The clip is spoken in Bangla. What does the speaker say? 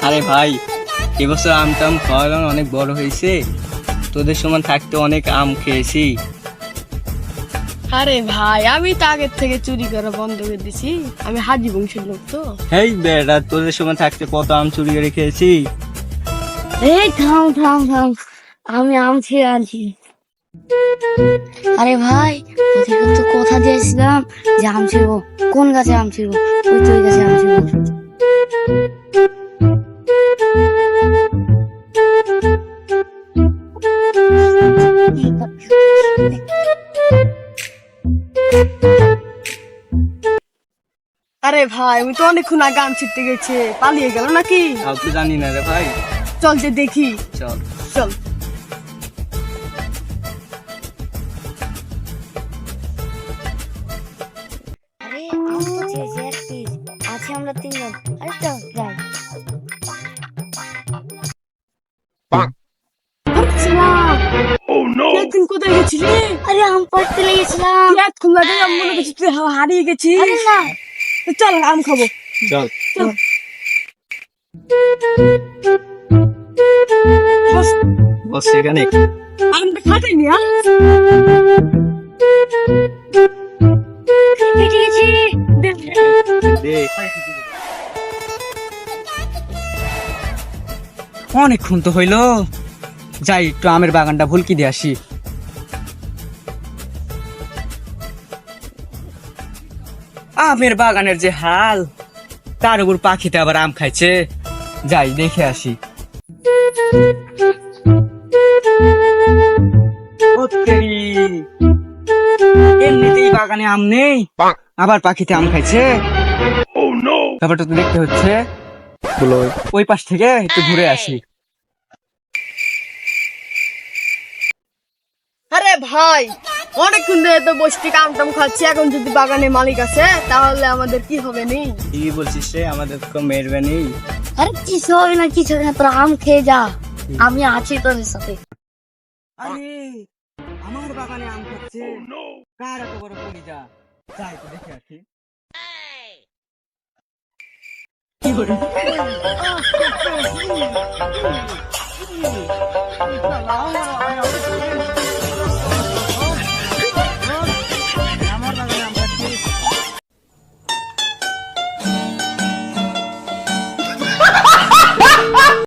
আরে ভাই, এবছর আম টাম খাওয়ালাম, অনেক বড় হয়েছে। তোদের সমান থাকতে অনেক আম খেয়েছি। আরে ভাই, আমি তো আগের থেকে চুরি করা বন্ধ করে দিছি। আমি হাজি বংশের লোক তো। হেই বেটা, তোদের সমান থাকতে কত আম চুরি করে খেয়েছি। এই থাম থাম থাম, আমি আম ছিঁড়ে আনছি। আরে ভাই, ওদেরকে তো কথা দিয়েছিলাম যে আম ছিঁড়বো। কোন গাছে আম ছিঁড়বো? ওই তো ওই গাছে আম ছিঁড়বো। আরে ভাই, আমি তো অনেকক্ষণ আগে আম ছিঁড়তে গেছে, পালিয়ে গেল নাকি? তাও তো জানি না রে ভাই। চল যে দেখি। চল। চল। আরে আম তো ছিঁড়েছি এক পিস, আছে আমরা তিনজন। আরে চল যাই। তুই কোথায় গেছিলি? আরে আম পাড়তে লেগেছিলাম। এতক্ষণ আগে আমি মনে করছি তুই হারিয়ে গেছিস। আরে না, তো চল আম খাবো। চল। বস, বস এখানে। আমটা খাটাইনি। পেটে গেছি। অনেকক্ষণ তো হইলো, যাই একটু আমের বাগানটা ভুলকি দিয়ে আসি। আমের বাগানের যে হাল, তার উপর পাখিতে আবার আম খাইছে। যাই দেখে আসি। ও তেরি, এমনিতেই বাগানে আম নেই, আবার পাখিতে আম খাইছে। ব্যাপারটা তো দেখতে হচ্ছে। ওই পাশ থেকে একটু ঘুরে আসি। আরে ভাই, অনেকক্ষণ ধরে তো বসে আম টাম খাচ্ছি। এখন যদি বাগানে মালিক আছে তাহলে আমাদের কি হবে নি? কি বলছিস রে, আমাদের তো মেহরবানি। আরে কিছু হবে না, কিছু হবে না, তোরা আম খেয়ে যা, আমি আছি তোদের সাথে। আরে আমার বাগানে আম খাচ্ছে, কার এত বড় কলিজা। যাই তো দেখে আসি। কি করে?